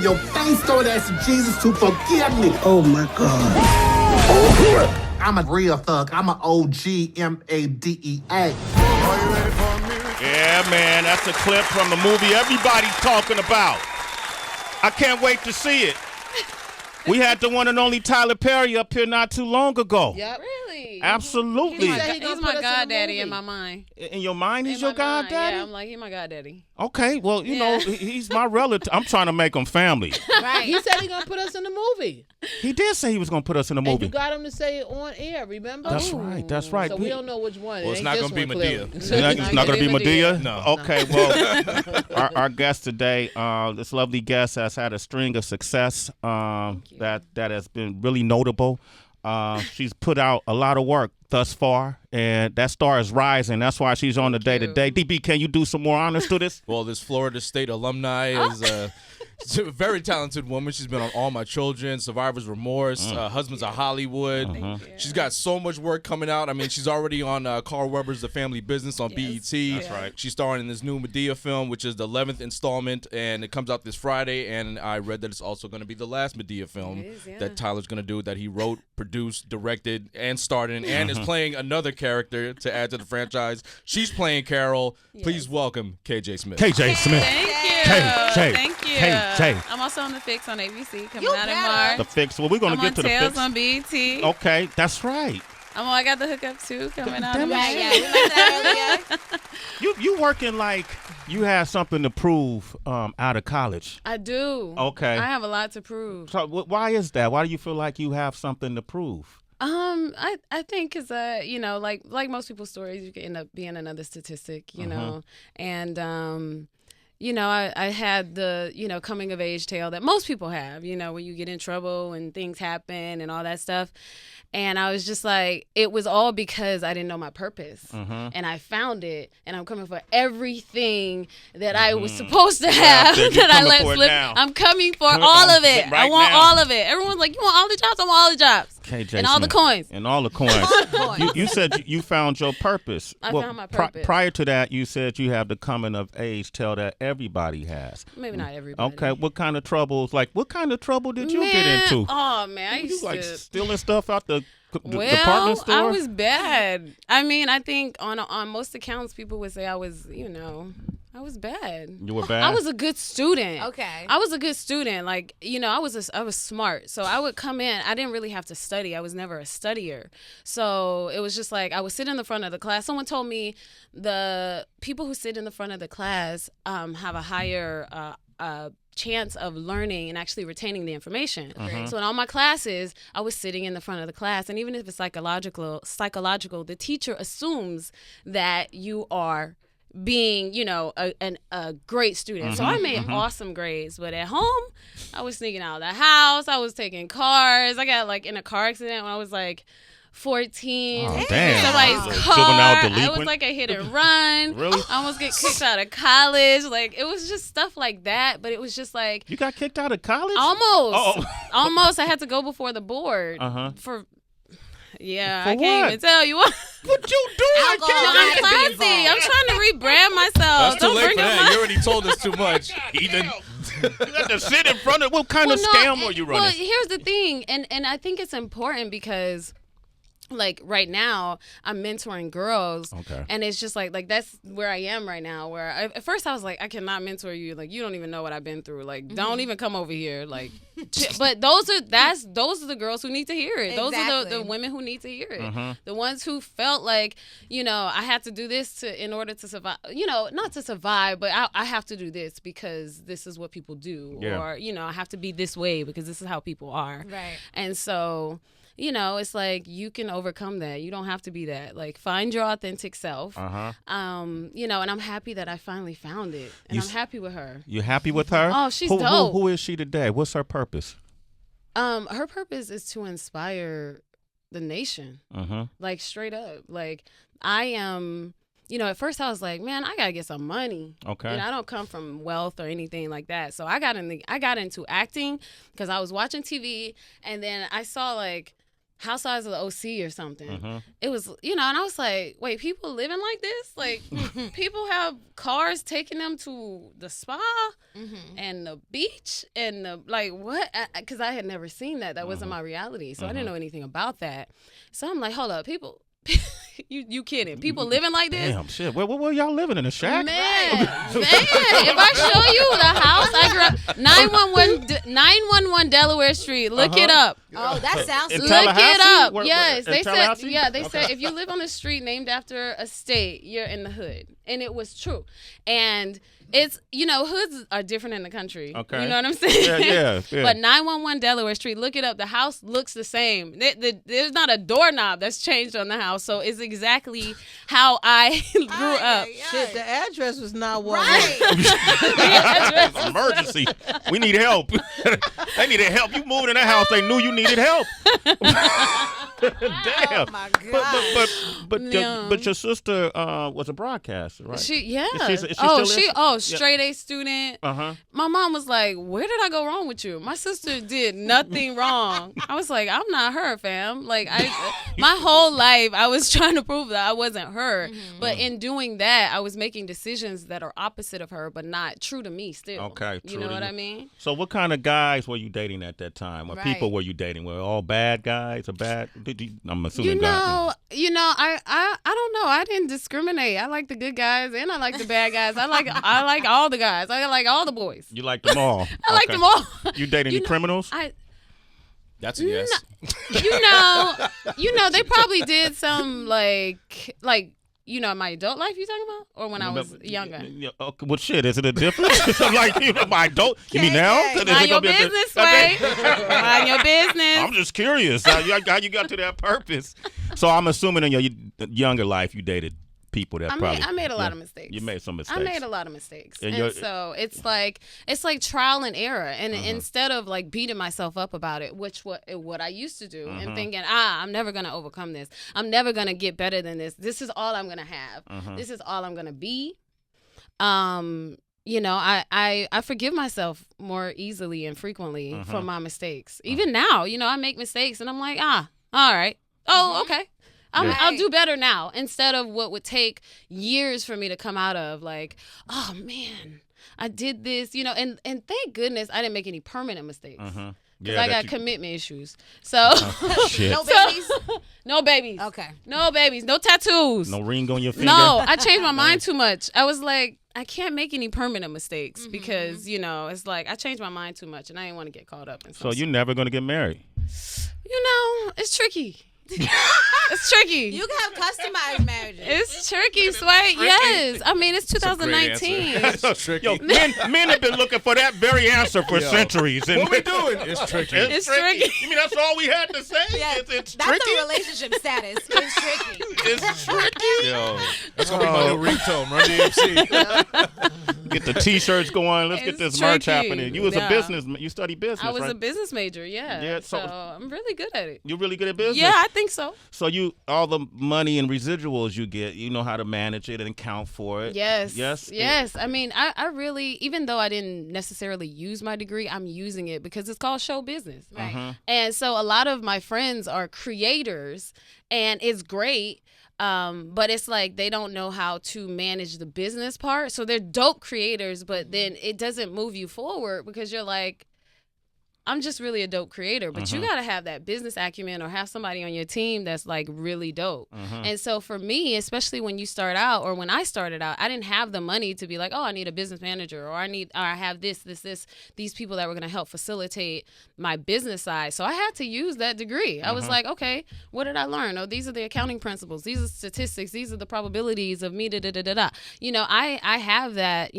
your face, start asking Jesus to forgive me. Oh my God. I'm a real thug. I'm an OG MADEA. Are you ready for a minute? Yeah, man, that's a clip from the movie everybody's talking about. I can't wait to see it. We had the one and only Tyler Perry up here not too long ago. Yep. Really? Absolutely. He's my goddaddy in my mind. In your mind, he's your mind, goddaddy? Yeah, I'm like, he's my goddaddy. Okay, well, you know, he's my relative. I'm trying to make him family. Right. He said he's going to put us in the movie. He did say he was going to put us in the And movie. you got him to say it on air, remember? That's right, that's right. So we don't know which one. Well, it's not going to be Medea. It's not going to be Medea? No. Okay, well, our guest today, this lovely guest has had a string of success that has been really notable. She's put out a lot of work thus far, and that star is rising. That's why she's on the day-to-day. DB, can you do some more honors to this? Well, this Florida State alumni is she's a very talented woman. She's been on All My Children, Survivor's Remorse, Husbands of Hollywood. She's got so much work coming out. I mean, she's already on Carl Weber's The Family Business on BET. That's right. She's starring in this new Medea film, which is the 11th installment, and it comes out this Friday. And I read that it's also going to be the last Medea film that Tyler's going to do, that he wrote, produced, directed, and starred in, and is playing another character to add to the franchise. She's playing Carol. Please welcome KJ Smith. KJ Smith. Thank you. KJ. Thank you. KJ. I'm also on The Fix on ABC coming out in March. The Fix. Well, we're going to get to the Tales Fix. on BET. Okay, that's right. I got the hookup too coming out. Damn it. March. Yeah, we mentioned that earlier. You working like you have something to prove out of college. I do. Okay. I have a lot to prove. So why is that? Why do you feel like you have something to prove? I think because like most people's stories, you can end up being another statistic, you know, and I had the coming of age tale that most people have, when you get in trouble and things happen and all that stuff. And I was just like, it was all because I didn't know my purpose. And I found it, and I'm coming for everything that I was supposed to have that I let slip. I'm coming for all of it. I want all of it. Everyone's like, you want all the jobs? I want all the jobs. KJ and all the coins. And all the coins. You said you found your purpose. I found my purpose. Prior to that, you said you have the coming of age tale that everybody has. Maybe not everybody. Okay, what kind of trouble did you get into? Oh, man. I you used like to... stealing stuff out the department store? I was bad. I mean, I think on most accounts, people would say I was, I was bad. You were bad? I was a good student. Okay. I was a good student. Like, I was smart. So I would come in. I didn't really have to study. I was never a studier. So it was just like I would sit in the front of the class. Someone told me the people who sit in the front of the class have a higher chance of learning and actually retaining the information. So in all my classes, I was sitting in the front of the class, and even if it's psychological, the teacher assumes that you are being, a great student. So I made awesome grades, but at home, I was sneaking out of the house. I was taking cars. I got in a car accident when I was 14. Oh, damn. Somebody's car. I was like a hit and run. Really? I almost get kicked out of college. It was just stuff like that. But it was just like... You got kicked out of college? Almost. Almost. I had to go before the board. For... Yeah, I can't even tell you what. What you doing? I'm classy. I'm trying to rebrand myself. That's too Don't late bring for up that. You already told us too much. Ethan. You got to sit in front of... What kind of scam were you running? Well, here's the thing, and I think it's important because... right now I'm mentoring girls, and it's just like that's where I am right now, where at first I was like, I cannot mentor you, you don't even know what I've been through, don't even come over here, but those are the girls who need to hear it. Those are the women who need to hear it. The ones who felt like, I had to do this in order to survive, not to survive, but I have to do this because this is what people do, or I have to be this way because this is how people are, right? And so it's like you can overcome that. You don't have to be that. Find your authentic self. And I'm happy that I finally found it. And I'm happy with her. You happy with her? Oh, she's dope. Who is she today? What's her purpose? Her purpose is to inspire the nation. Straight up. I am... at first I was like, man, I gotta get some money. Okay. I don't come from wealth or anything like that. So I got into acting because I was watching TV, and then I saw Housewives of the OC or something. It was, and I was like, wait, people living like this? Like, people have cars taking them to the spa and the beach and what? Because I had never seen that. That wasn't my reality. So I didn't know anything about that. So I'm like, hold up, people. You kidding? People living like this? Damn, shit. Where were y'all living, in a shack? Man, if I show you the house I grew up, 911 Delaware Street, look it up. Oh, that sounds In good. Look it Tallahassee? up. Where- Yes, in they said. Tallahassee? Yeah, they said if you live on a street named after a state, you're in the hood, and it was true. And it's hoods are different in the country. Okay. You know what I'm saying? Yeah. But 911 Delaware Street, look it up. The house looks the same. There's not a doorknob that's changed on the house, so it's exactly how I grew up. Shit, the address was not one. Right. Emergency. We need help. They needed help. You moved in that house. They knew you needed help. Damn. Oh my God. But your sister was a broadcaster, right? Is she still is? Straight A student. Uh-huh. My mom was like, "Where did I go wrong with you?" My sister did nothing wrong. I was like, "I'm not her, fam." Like my whole life, I was trying to prove that I wasn't her. But in doing that, I was making decisions that are opposite of her, but not true to me. Still, Okay, you true know to what you. I mean? So what kind of guys were you dating at that time? What people were you dating? Were all bad guys or bad? I'm assuming guys. I don't know. I didn't discriminate. I like the good guys and I like the bad guys. I like all the guys. I like all the boys. You like them all. I like them all. You dating any criminals? That's a yes. They probably did some like my adult life you talking about, or when I was younger. Yeah, okay, well, shit, is it a difference? I'm like, my adult. You mean now? Is Mind it your gonna be a business, Sway. Mind your business. I'm just curious how you got to that purpose. So I'm assuming in your younger life you dated people that I made a lot of mistakes. You made some mistakes. I made a lot of mistakes, And and so it's like trial and error. And instead of like beating myself up about it, which what I used to do, and thinking, I'm never gonna overcome this. I'm never gonna get better than this. This is all I'm gonna have. This is all I'm gonna be. I forgive myself more easily and frequently for my mistakes. Even now, I make mistakes, and I'm like, all right, okay. I'll do better now, instead of what would take years for me to come out of, like, oh man, I did this, and thank goodness I didn't make any permanent mistakes. Because I got commitment issues. So Shit. No babies? no babies. Okay. No babies. No tattoos. No ring on your finger. No, I changed my mind too much. I was like, I can't make any permanent mistakes because, it's like I changed my mind too much and I didn't want to get caught up in So you're never gonna get married? It's tricky. It's tricky. You can have customized marriages. It's tricky, Sway. Yes. I mean, it's 2019. That's so tricky. Yo, men have been looking for that very answer for centuries. And What we doing? It's tricky. It's tricky. You mean that's all we had to say? Yeah, It's that's tricky. the relationship status. It's tricky. It's tricky. Yo, that's gonna be my new ringtone. Run DMC. Get the T-shirts going. Let's get It's this merch tricky. happening. You was a business. You study business, I was right? a business major, yeah. Yeah, So so- I'm really good at it. You're really good at business. Yeah, I think so. So all the money and residuals you get, you know how to manage it and account for it. Yes. Yes. I mean, I really, even though I didn't necessarily use my degree, I'm using it because it's called show business. Right. And so a lot of my friends are creators, and it's great. But it's like they don't know how to manage the business part. So they're dope creators, but then it doesn't move you forward because you're like, I'm just really a dope creator, but you got to have that business acumen or have somebody on your team that's like really dope. And so for me, especially when you start out or when I started out, I didn't have the money to be like, oh, I need a business manager or I have these people that were going to help facilitate my business side. So I had to use that degree. I was like, okay, what did I learn? Oh, these are the accounting principles. These are statistics. These are the probabilities of me, da-da-da-da-da. I have that,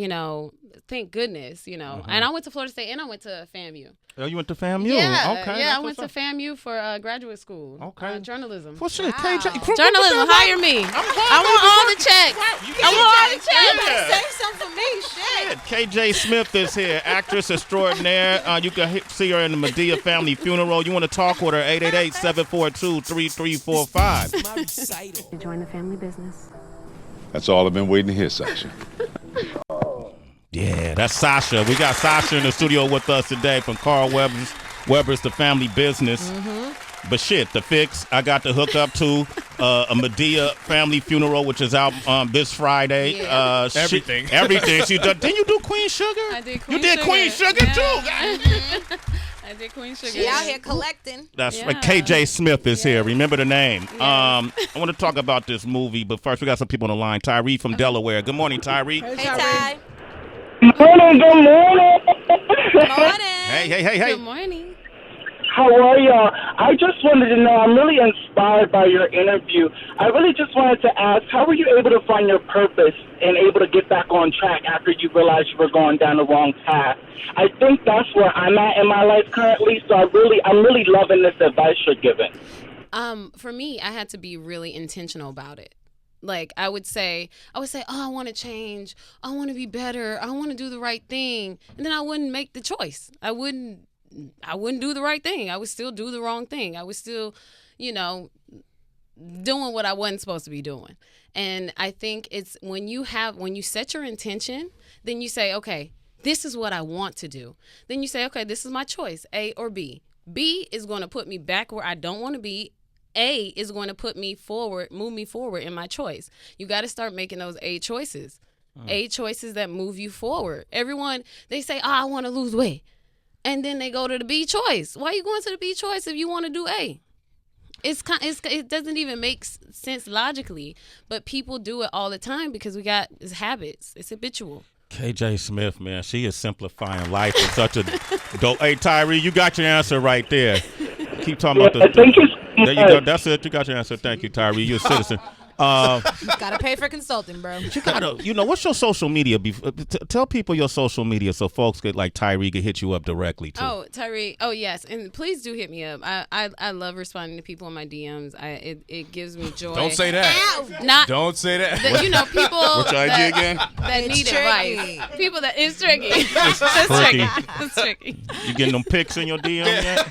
thank goodness, and I went to Florida State and I went to FAMU. Oh, you went to FAMU? Yeah, Okay. yeah, that's I went what's to up. FAMU for graduate school. Okay. Journalism. Well, shit, Wow. KJ. Journalism, hire me. I want all the checks. I want all the checks. Say something for me. Shit. KJ Smith is here, actress extraordinaire. You can see her in the Medea family funeral. You want to talk with her, 888-742-3345. Join the family business. That's all I've been waiting to hear, Sasha. Yeah, that's Sasha. We got Sasha in the studio with us today from Carl Weber's The Family Business. But shit, The Fix, I got to hook up to a Medea family funeral, which is out this Friday. Yeah. Everything. Everything. Didn't you do Queen Sugar? I did Queen You did Sugar. Queen Sugar, Yeah. too. I did Queen Sugar. She out here collecting. That's Yeah. right. KJ Smith is here. Remember the name. Yes. I want to talk about this movie, but first we got some people on the line. Tyree from Delaware. Good morning, Tyree. Hey, Ty. Morning, good morning. Morning. Hey. Good morning. How are y'all? I just wanted to know, I'm really inspired by your interview. I really just wanted to ask, how were you able to find your purpose and able to get back on track after you realized you were going down the wrong path? I think that's where I'm at in my life currently, so I'm really loving this advice you're giving. For me, I had to be really intentional about it. Like I would say, oh, I want to change. I want to be better. I want to do the right thing. And then I wouldn't make the choice. I wouldn't do the right thing. I would still do the wrong thing. I was still, doing what I wasn't supposed to be doing. And I think it's when you set your intention, then you say, okay, this is what I want to do. Then you say, okay, this is my choice, A or B. B is going to put me back where I don't want to be. A is going to move me forward in my choice. You got to start making those A choices. A choices that move you forward. Everyone, they say, I want to lose weight. And then they go to the B choice. Why are you going to the B choice if you want to do A? It doesn't even make sense logically, but people do it all the time because it's habits. It's habitual. KJ Smith, man, she is simplifying life in such a dope. Hey, Tyree, you got your answer right there. Keep talking about Thank you so There you much. go. That's it. You got your answer. Thank you, Tyree. You're a citizen. Gotta pay for consulting, bro. You gotta, what's your social media? Tell people your social media so folks could Tyree could hit you up directly too. Oh, Tyree. Oh, yes, and please do hit me up. I love responding to people in my DMs. It gives me joy. Don't say that. Not Don't say that. people. What's your IG again? That need tricky. advice. People that it's tricky. It's tricky. tricky. It's tricky. You getting them pics in your DM yet?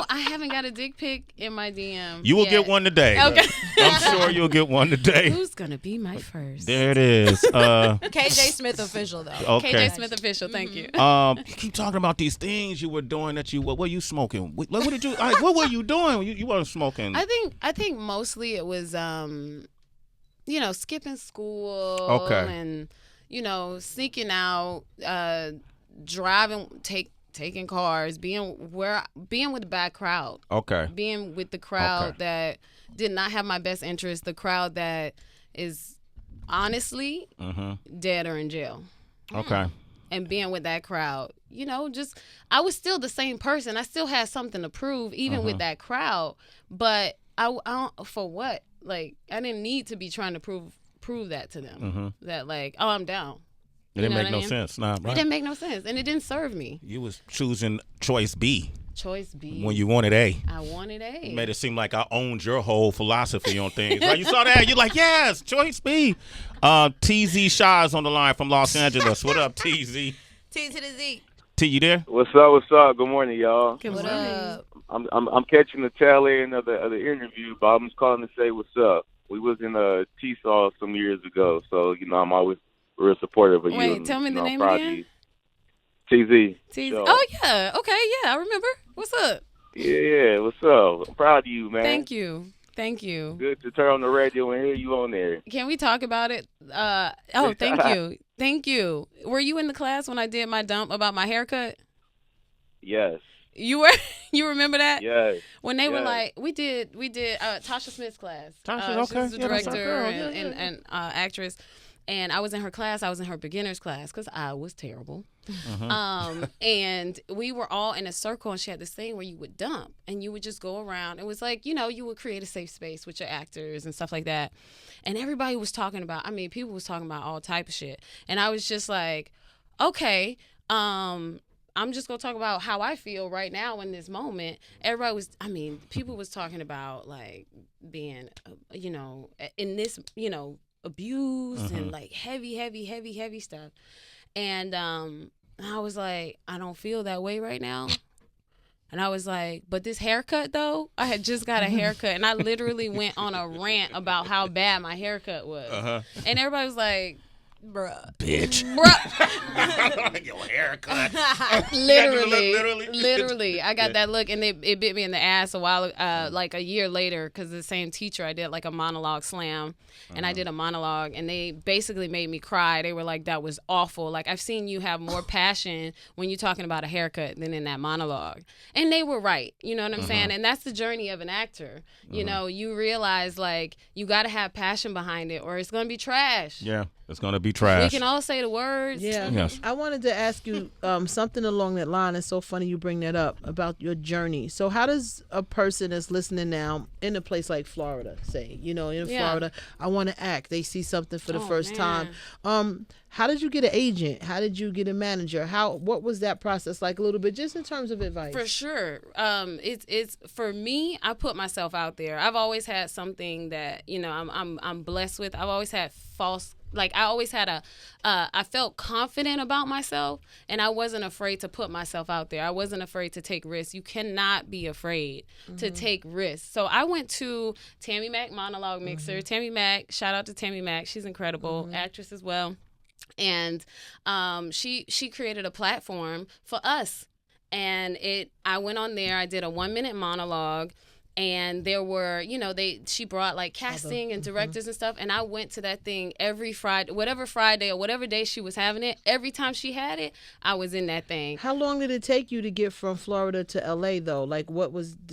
I haven't got a dick pic in my DM. You will yet. get one today. Okay. I'm sure you'll get one today. Who's gonna be my first? There it is. KJ Smith official though. Okay. KJ Smith official. Thank you. You keep talking about these things you were doing what were you smoking? What did you? What were you doing? You weren't smoking. I think mostly it was skipping school. Okay. And sneaking out, driving, taking cars, being with a bad crowd. Okay. Being with the crowd Okay. that did not have my best interest, the crowd that is honestly dead or in jail. Okay. And being with that crowd, I was still the same person. I still had something to prove, even with that crowd. But I don't, for what? Like, I didn't need to be trying to prove that to them. That I'm down. It didn't know make what no I mean? sense. Nah, It right. didn't make no sense, and it didn't serve me. You was choosing choice B Choice B. when you wanted A. I wanted A. You made it seem like I owned your whole philosophy on things. Right? You saw that? You're like, yes, choice B. TZ Shaw's on the line from Los Angeles. What up, TZ? T to the Z. T, you there? What's up? What's up? Good morning, y'all. Good What morning. up? I'm catching the tail end of the interview, but I'm just calling to say what's up. We was in T-Saw some years ago, so I'm always real supportive of you. Wait, and, tell me the I'm name proud of again. you. TZ. TZ. Shaw. Oh yeah. Okay. Yeah, I remember. What's up? Yeah. What's up? I'm proud of you, man. Thank you. Good to turn on the radio and hear you on there. Can we talk about it? Thank you. Thank you. Were you in the class when I did my dump about my haircut? Yes. You were. You remember that? Yes. When they were Yes. like, we did Tasha Smith's class. Tasha, okay. She's the Yeah, that's our director girl. and actress. And I was in her class. I was in her beginner's class because I was terrible. And we were all in a circle, and she had this thing where you would dump, and you would just go around. It was like, you would create a safe space with your actors and stuff like that. And everybody was talking about, people was talking about all type of shit. And I was just like, okay, I'm just going to talk about how I feel right now in this moment. Everybody was, people was talking about like being, in this, abused and like heavy stuff. And I was like, I don't feel that way right now. And I was like, but this haircut though, I had just got a haircut, and I literally went on a rant about how bad my haircut was. And everybody was like, Bruh. Bitch. Your haircut. Literally. I got that look, and it bit me in the ass a while, like a year later, because the same teacher, I did like a monologue slam, and I did a monologue, and they basically made me cry. They were like, that was awful. Like, I've seen you have more passion when you're talking about a haircut than in that monologue. And they were right. You know what I'm saying? And that's the journey of an actor. You know, you realize, like, you got to have passion behind it, or it's going to be trash. Yeah, it's going to be trash. We can all say the words. Yeah. Yes. I wanted to ask you something along that line. It's so funny you bring that up about your journey. So how does a person that's listening now in a place like Florida, say, you know, in Florida, I want to act. They see something for the first time. How did you get an agent? How did you get a manager? What was that process like a little bit, just in terms of advice? For sure. It's for me, I put myself out there. I've always had something that, you know, I'm blessed with. I've always had I felt confident about myself, and I wasn't afraid to put myself out there. I wasn't afraid to take risks. You cannot be afraid to take risks. So I went to Tammy Mack Monologue Mixer. Tammy Mack, shout out to Tammy Mack. She's incredible, actress as well. And she created a platform for us. And I went on there. I did a 1-minute monologue. And there were, you know, she brought like casting and directors and stuff. And I went to that thing every Friday or whatever day she was having it. Every time she had it, I was in that thing. How long did it take you to get from Florida to LA though? Like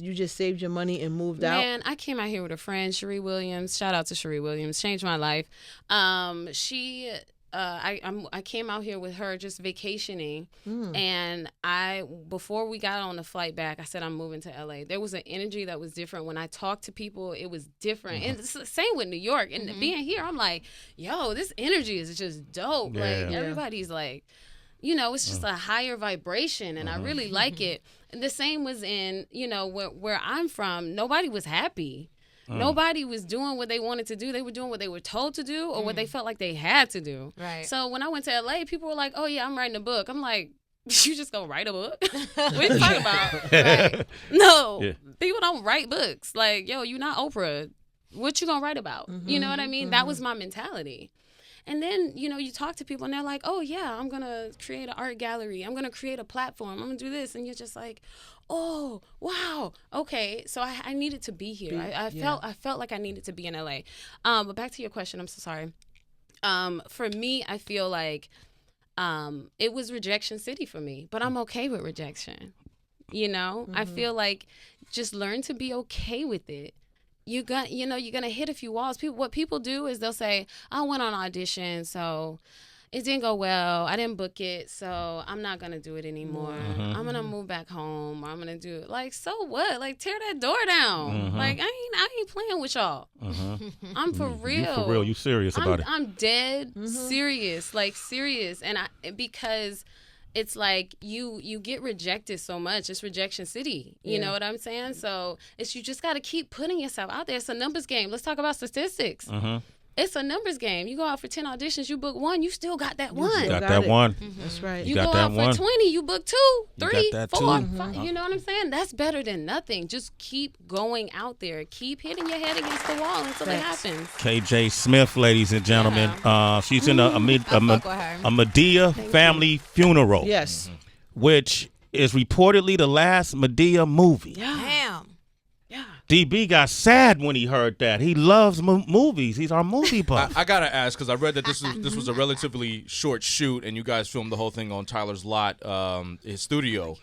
you just saved your money and moved out? Man, I came out here with a friend, Cherie Williams. Shout out to Cherie Williams. Changed my life. I came out here with her just vacationing, and before we got on the flight back, I said I'm moving to LA. There was an energy that was different when I talked to people. It was different, and it's the same with New York. And being here, I'm like, yo, this energy is just dope. Everybody's like, you know, it's just a higher vibration, and I really like it. And the same was in, you know, where I'm from. Nobody was happy. Nobody was doing what they wanted to do. They were doing what they were told to do or what they felt like they had to do. Right. So when I went to LA, people were like, oh, yeah, I'm writing a book. I'm like, you just gonna write a book? What are you talking about? Right. No, people don't write books. Like, yo, you're not Oprah. What you gonna write about? You know what I mean? That was my mentality. And then, you know, you talk to people and they're like, oh, yeah, I'm going to create an art gallery. I'm going to create a platform. I'm going to do this. And you're just like, oh, wow. Okay. So I needed to be here. I felt like I needed to be in LA. But back to your question. I'm so sorry. For me, I feel like it was rejection city for me. But I'm okay with rejection. You know, I feel like just learn to be okay with it. You're gonna hit a few walls. What people do is they'll say, I went on audition, so it didn't go well. I didn't book it, so I'm not gonna do it anymore. I'm gonna move back home, or I'm gonna do it. Like, so what? Like, tear that door down. Like, I ain't playing with y'all. I'm for real. You for real. You serious about it? I'm dead serious. Like, serious. And because it's like you get rejected so much. It's rejection city. You know what I'm saying? So you just got to keep putting yourself out there. It's a numbers game. Let's talk about statistics. It's a numbers game. You go out for 10 auditions, you book one, you still got that one. You got that one. That's right. You go out for 20, you book 2, 3, 4, 5. You know what I'm saying? That's better than nothing. Just keep going out there. Keep hitting your head against the wall until it happens. KJ Smith, ladies and gentlemen. She's in a Madea family funeral. Yes. Which is reportedly the last Madea movie. Damn. DB got sad when he heard that. He loves movies. He's our movie buff. I gotta ask, because I read that this was a relatively short shoot, and you guys filmed the whole thing on Tyler's lot, his studio.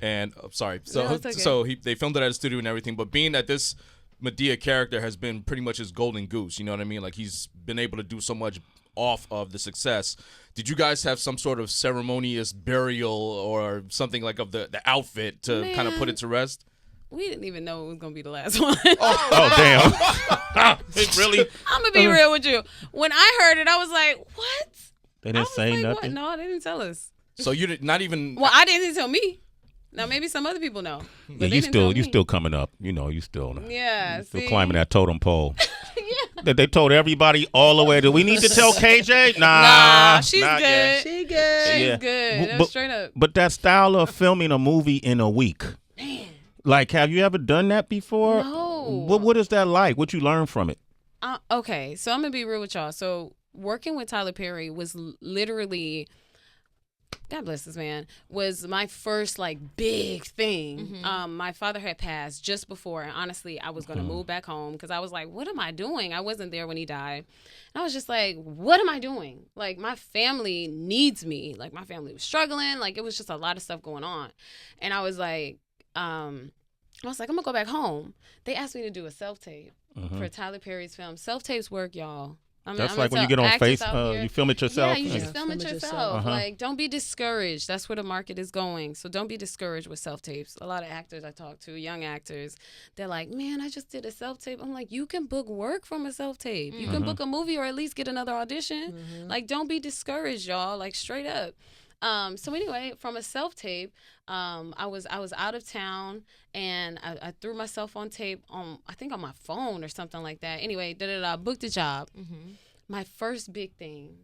And sorry, they filmed it at his studio and everything. But being that this Madea character has been pretty much his golden goose, you know what I mean? Like, he's been able to do so much off of the success. Did you guys have some sort of ceremonious burial or something like of the outfit to kind of put it to rest? We didn't even know it was going to be the last one. Oh, damn. Really? I'm going to be real with you. When I heard it, I was like, what? They didn't say like, nothing? What? No, they didn't tell us. So you did not even... Well, I didn't tell me. Now, maybe some other people know. But you still coming up. You know, you still still climbing that totem pole. That they told everybody all the way. Do we need to tell KJ? Nah, she's good. Yet. She good. She's good. Straight up. But that style of filming a movie in a week. Man. Like, have you ever done that before? No. What is that like? What you learn from it? Okay, so I'm going to be real with y'all. So working with Tyler Perry was literally, God bless this man, was my first like big thing. My father had passed just before, and honestly, I was going to move back home because I was like, what am I doing? I wasn't there when he died. And I was just like, what am I doing? Like, my family needs me. Like, my family was struggling. Like, it was just a lot of stuff going on. And I was like, I'm gonna go back home. They asked me to do a self-tape for Tyler Perry's film. Self-tapes work, y'all. That's like when you get on face, you film it yourself. Yeah, you just film it yourself. Like, don't be discouraged. That's where the market is going. So don't be discouraged with self-tapes. A lot of actors I talk to, young actors, they're like, man, I just did a self-tape. I'm like, you can book work from a self-tape. You can book a movie or at least get another audition. Like, don't be discouraged, y'all. Like, straight up. So anyway, from a self-tape, I was out of town, and I threw myself on tape I think on my phone or something like that. Anyway, booked a job. My first big thing,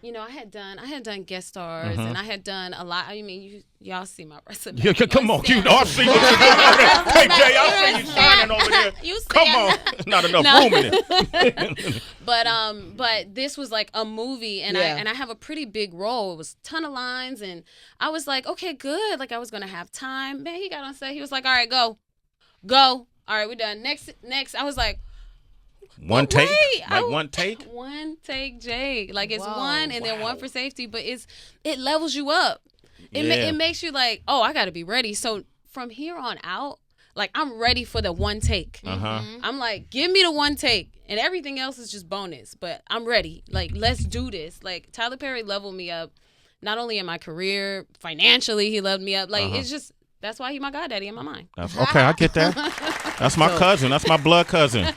you know, I had done guest stars, and I had done a lot. I mean, y'all see my resume. Yeah, come on, you know, I see what you're doing over there. Hey, Jay, I see you shining over there. You see come on, not enough room in it. But this was like a movie, and I have a pretty big role. It was a ton of lines, and I was like, okay, good. Like, I was gonna have time. Man, he got on set. He was like, all right, go. All right, we're done. Next. I was like, one take, one take. One take, Jay. Like, it's one and then one for safety, but it levels you up. It makes you like, oh, I got to be ready. So from here on out, like, I'm ready for the one take. I'm like, give me the one take, and everything else is just bonus. But I'm ready. Like, let's do this. Like, Tyler Perry leveled me up, not only in my career, financially, he leveled me up. Like, it's just. That's why he my goddaddy in my mind. Okay, I get that. That's my cousin. That's my blood cousin.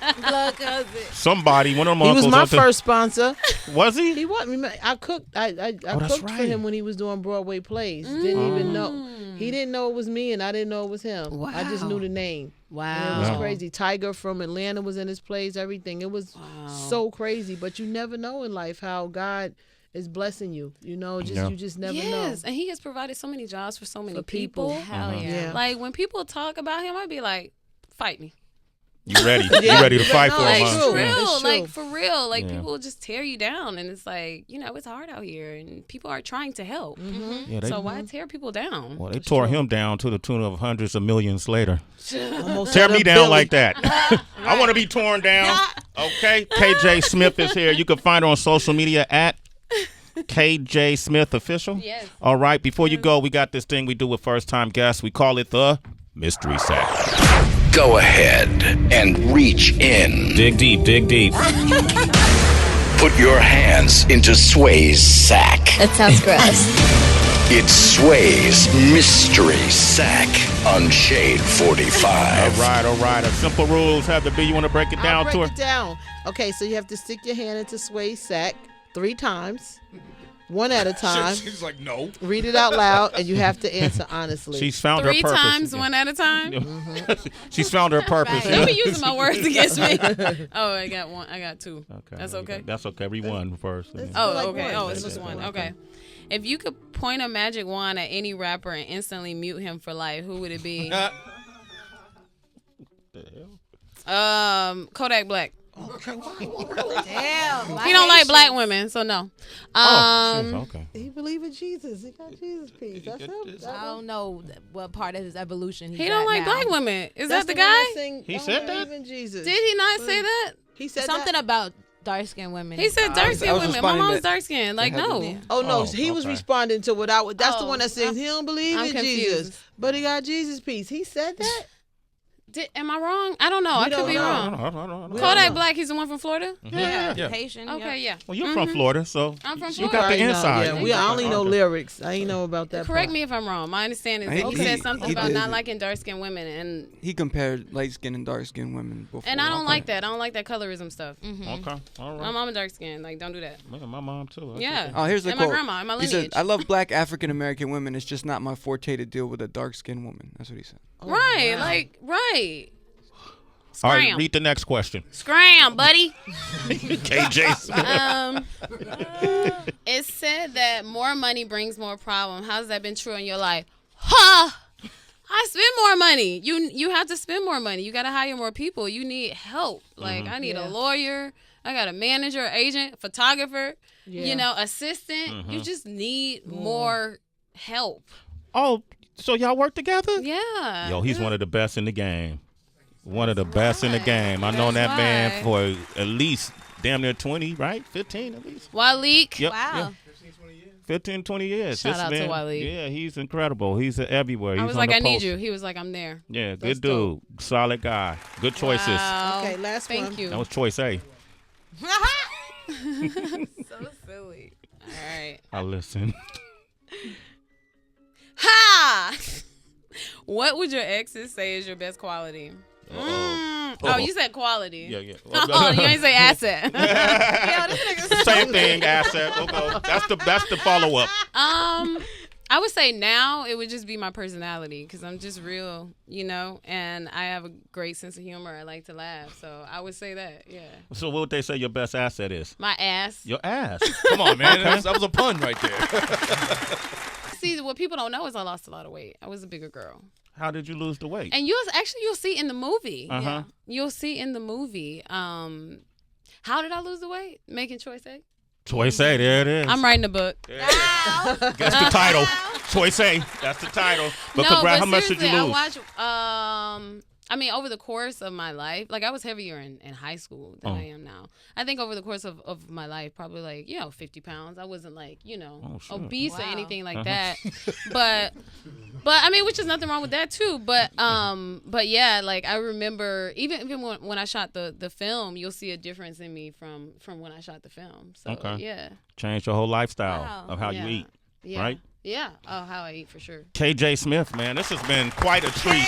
Somebody, one of them uncles. He was my first sponsor. Was he? He was. I cooked. I cooked for him when he was doing Broadway plays. Didn't even know. He didn't know it was me, and I didn't know it was him. Wow. I just knew the name. Wow. And it was crazy. Tiger from Atlanta was in his plays. Everything. It was so crazy. But you never know in life how God is blessing you, you know. You just never know. Yes, and he has provided so many jobs for so many people. Hell yeah. Like, when people talk about him, I'd be like, fight me. You ready? You ready to fight for him? Like, for real. Like, for real. Like, people will just tear you down, and it's like, you know, it's hard out here, and people are trying to help. So why tear people down? Well, they tore him down to the tune of hundreds of millions later. Tear me down like that. I want to be torn down. Okay, KJ Smith is here. You can find her on social media at KJ Smith Official. Yes. All right. Before you go, we got this thing we do with first-time guests. We call it the Mystery Sack. Go ahead and reach in. Dig deep. Dig deep. Put your hands into Sway's sack. That sounds gross. It's Sway's Mystery Sack on Shade 45. All right. A simple rules have to be. You want to break it down to her? Break it down. Okay, so you have to stick your hand into Sway's sack 3 times, one at a time. She's like, no. Read it out loud, and you have to answer honestly. She's found her 3 purpose. times, one at a time. She's found her purpose. Don't be using my words against me. Oh, I got 1. I got 2. Okay. That's okay. That's okay. Read 1 first. Oh, okay. Oh, it's just 1. Okay. If you could point a magic wand at any rapper and instantly mute him for life, who would it be? Kodak Black. Damn. He don't like black women, so no. Okay. He believe in Jesus. He got Jesus peace. That's him. I don't know what part of his evolution He don't like now. black women. Is That's that the guy? He said that? In Jesus. Did he not say that? He said Something that? about dark-skinned women. He said dark-skinned women. My mom's dark-skinned. Like, no. Oh no, he was responding to what I would. That's the Oh, one that says he don't believe I'm in confused. Jesus, but he got Jesus peace. He said that. Am I wrong? I don't know. I could be wrong. Kodak Black, he's the one from Florida? Yeah. Haitian. Okay, yeah. Well, you're from Florida, so I'm from you Florida. got the inside. Yeah, I only know lyrics. I ain't know about that. Correct part. me if I'm wrong. My understanding is He he said something about did. not liking dark-skinned women, and He compared light-skinned and dark-skinned women before. I don't like that. I don't like that colorism stuff. Okay, all right. My mom is dark-skinned. Like, don't do that. My mom too. Yeah. Oh, here's the and quote. my grandma, and my He lineage. said, "I love black African-American women. It's just not my forte to deal with a dark-skinned woman." That's what he said. Right, like, right. All right, Scram. read the next question. Scram, buddy. KJ Smith. It said that more money brings more problem. How's that been true in your life? Huh? I spend more money. You have to spend more money. You got to hire more people. You need help. Like, I need a lawyer. I got a manager, agent, photographer, Yeah. assistant. You just need more help. Oh, so y'all work together? Yeah. Yo, he's one of the best in the game. One of the best in the game. I known that man for at least damn near 20, right? 15 at least. Waleek. Yep, Wow. yeah. 15, 20 years. Shout This out to man, Waleek. Yeah, he's incredible. He's everywhere. He's I was on like, the I need post. you. He was like, I'm there. Yeah, That's good dude. Solid guy. Good choices. Wow. Okay, last one. Thank you. That was choice A. So silly. All right. I listen. Ha! What would your exes say is your best quality? Oh, you said quality. Yeah. Oh, you ain't say asset. Yo, this nigga's Same thing, asset. Okay. That's the follow up. I would say now it would just be my personality because I'm just real, and I have a great sense of humor. I like to laugh, so I would say that. Yeah. So what would they say your best asset is? My ass. Your ass. Come on, man. That was a pun right there. See, what people don't know is I lost a lot of weight. I was a bigger girl. How did you lose the weight? And you'll see in the movie. Uh-huh. Yeah. You'll see in the movie. How did I lose the weight? Making Choice A. Choice A, there it is. I'm writing a book. Guess the title. Choice A. That's the title. But congrats, how much did you seriously, lose? I watch, over the course of my life, like I was heavier in high school than I am now. I think over the course of my life, probably 50 pounds. I wasn't obese or anything like that. But which is nothing wrong with that too. But yeah, I remember even when I shot the film, you'll see a difference in me from when I shot the film. So yeah. Changed your whole lifestyle of how you eat, right? Yeah. Oh, how I eat for sure. KJ Smith, man, this has been quite a treat.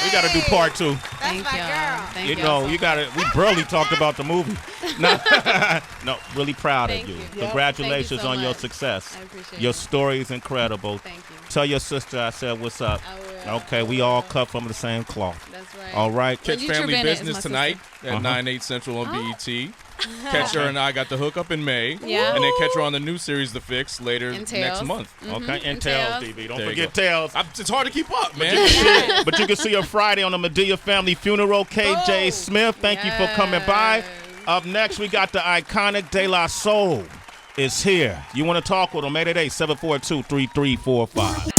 We got to do part 2. That's Thank my y'all. girl. Thank You y'all know, so you got to. We barely talked about the movie. No, really proud Thank of you. you. Congratulations Thank you so on your much. success. I appreciate Your it. story is incredible. Thank you. Tell your sister I said what's up. I will. Okay, we all cut from the same cloth. That's right. All right. Catch Wendy Family Trevena is Business my tonight sister. at 9/8 Central on BET. Catch her and I got the hook up in May. Yeah. And then catch her on the new series, The Fix, later And next Tails. month. Okay, and And Tails, Tails. DB. Don't There you forget go. Tails. It's hard to keep up, man. But you can see her Friday on the Medea Family Funeral. KJ Smith, thank you for coming by. Up next, we got the iconic De La Soul is here. You want to talk with him? 888-742-3345.